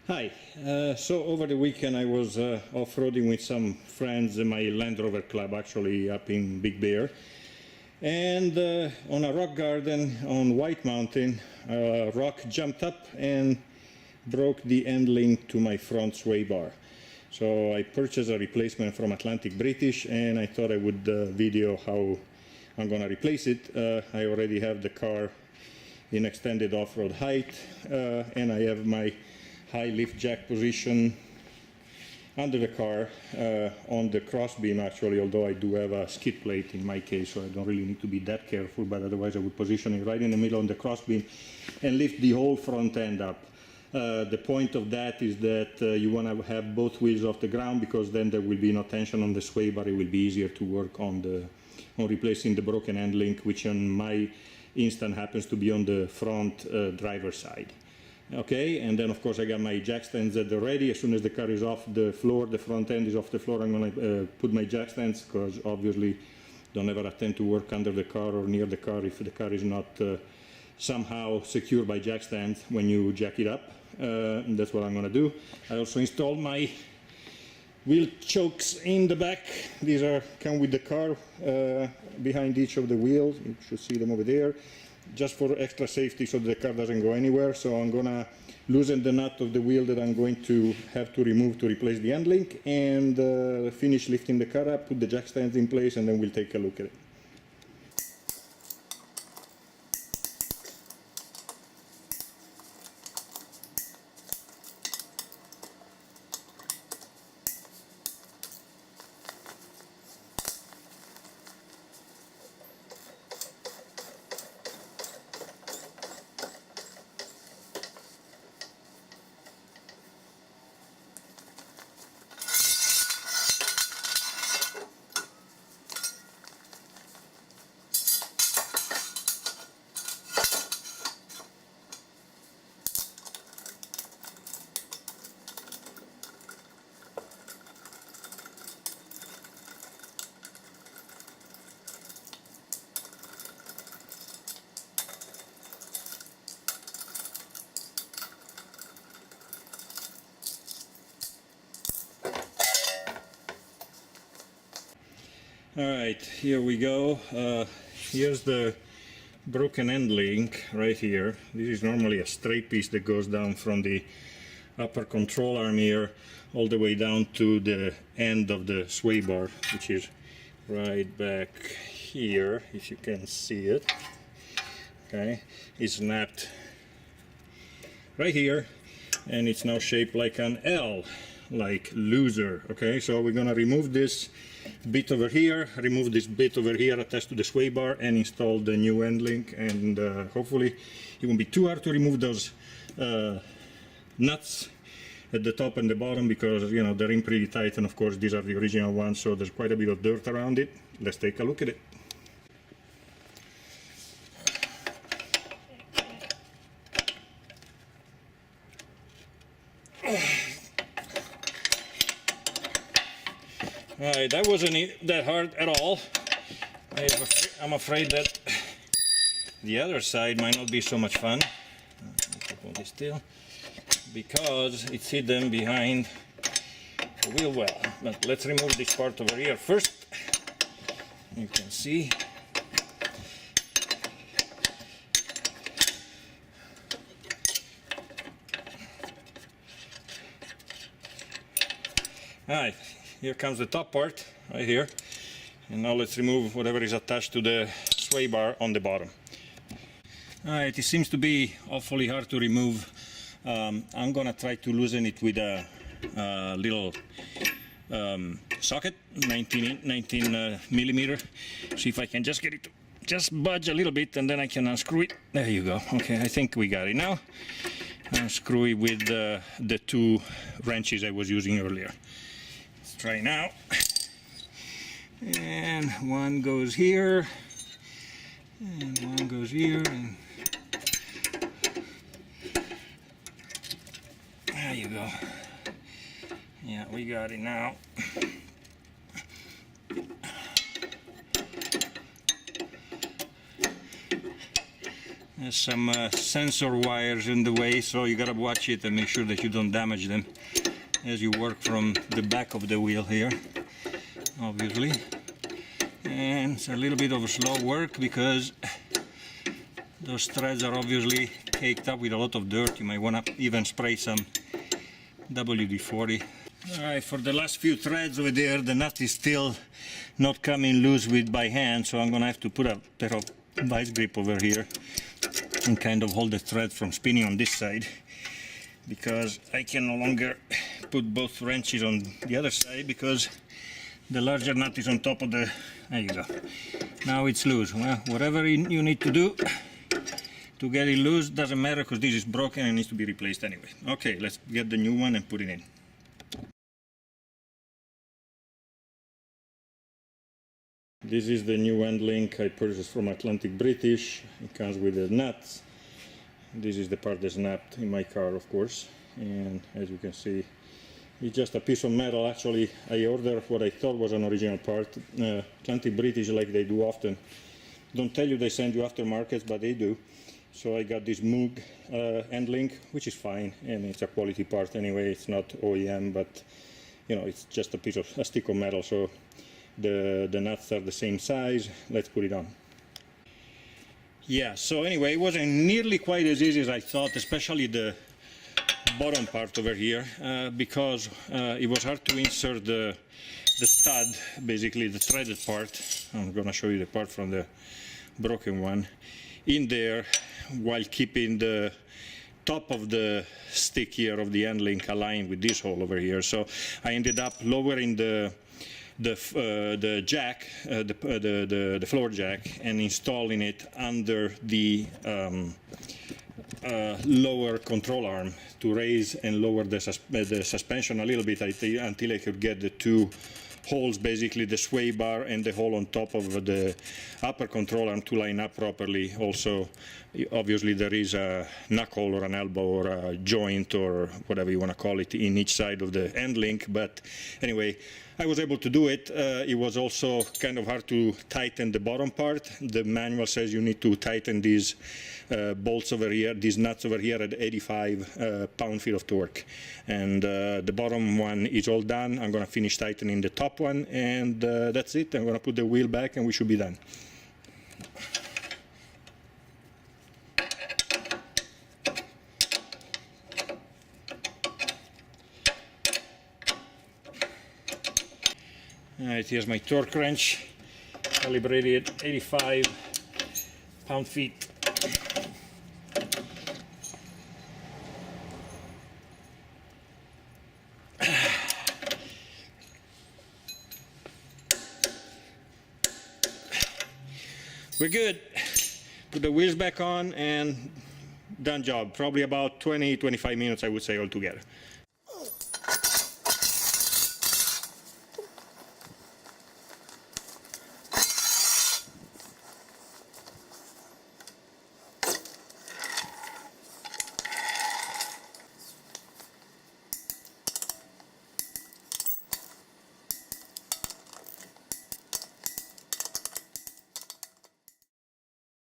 Hi. So over the weekend I was off-roading with some friends in my Land Rover club, actually up in Big Bear. And on a rock garden on White Mountain, a rock jumped up and broke the end link to my front sway bar. So I purchased a replacement from Atlantic British, and I thought I would video how I'm going to replace it. I already have the car in extended off-road height, and I have my high lift jack position under the car on the crossbeam actually, although I do have a skid plate in my case, so I don't really need to be that careful, but otherwise I would position it right in the middle on the crossbeam and lift the whole front end up. The point of that is that you want to have both wheels off the ground, because then there will be no tension on the sway bar. It will be easier to work on replacing the broken end link, which on my instant happens to be on the front driver's side. Okay, and then of course I got my jack stands at the ready. As soon as the car is off the floor, the front end is off the floor, I'm going to put my jack stands, because obviously don't ever attempt to work under the car or near the car if the car is not somehow secured by jack stands when you jack it up. That's what I'm going to do. I also installed my wheel chokes in the back. These come with the car behind each of the wheels. You should see them over there, just for extra safety so the car doesn't go anywhere. So I'm going to loosen the nut of the wheel that I'm going to have to remove to replace the end link, and finish lifting the car up, put the jack stands in place, and then we'll take a look at it. Alright, here we go. Here's the broken end link right here. This is normally a straight piece that goes down from the upper control arm here all the way down to the end of the sway bar, which is right back here, if you can see it. Okay, it's snapped right here, and it's now shaped like an L, like loser. Okay, so we're gonna remove this bit over here, remove this bit over here attached to the sway bar, and install the new end link, and hopefully it won't be too hard to remove those nuts at the top and the bottom, because you know they're in pretty tight, and of course these are the original ones, so there's quite a bit of dirt around it. Let's take a look at it. Alright, that wasn't that hard at all. I'm afraid that the other side might not be so much fun. Hold this still, because it's hidden behind the wheel well. But let's remove this part over here first. You can see. Alright. Here comes the top part, right here. And now let's remove whatever is attached to the sway bar on the bottom. Alright, it seems to be awfully hard to remove. I'm gonna try to loosen it with a little socket, 19 millimeter. See if I can just get it to just budge a little bit, and then I can unscrew it. There you go. Okay, I think we got it now. Unscrew it with the two wrenches I was using earlier. Try now, and one goes here, and one goes here, and there you go. Yeah, we got it now. There's some sensor wires in the way, so you gotta watch it and make sure that you don't damage them as you work from the back of the wheel here, obviously. And it's a little bit of a slow work because those threads are obviously caked up with a lot of dirt. You might want to even spray some WD-40. Alright, for the last few threads over there, the nut is still not coming loose by hand, so I'm gonna have to put a pair of vice grip over here and kind of hold the thread from spinning on this side, because I can no longer put both wrenches on the other side because the larger nut is on top of the... There you go. Now it's loose. Well, whatever you need to do to get it loose doesn't matter, because this is broken and needs to be replaced anyway. Okay, let's get the new one and put it in. This is the new end link I purchased from Atlantic British. It comes with the nuts. This is the part that snapped in my car, of course, and as you can see, it's just a piece of metal. Actually, I ordered what I thought was an original part. Atlantic British, like they do often, don't tell you they send you aftermarkets, but they do. So I got this Moog end link, which is fine, and it's a quality part anyway. It's not OEM, but you know, it's just a stick of metal. So the nuts are the same size. Let's put it on. Yeah, so anyway, it wasn't nearly quite as easy as I thought, especially the bottom part over here, because it was hard to insert the stud, basically the threaded part. I'm gonna show you the part from the broken one, in there, while keeping the top of the stick here of the end link aligned with this hole over here. So I ended up lowering the jack, the floor jack, and installing it under the lower control arm to raise and lower the suspension a little bit until I could get the two holes, basically the sway bar and the hole on top of the upper control arm, to line up properly. Also, obviously there is a knuckle or an elbow or a joint or whatever you want to call it in each side of the end link, but anyway, I was able to do it. It was also kind of hard to tighten the bottom part. The manual says you need to tighten these bolts over here, these nuts over here, at 85 pound-feet of torque. And the bottom one is all done. I'm going to finish tightening the top one, and that's it. I'm going to put the wheel back and we should be done. Alright, here's my torque wrench, calibrated 85 pound-feet. We're good. Put the wheels back on and done job. Probably about 20-25 minutes, I would say, altogether.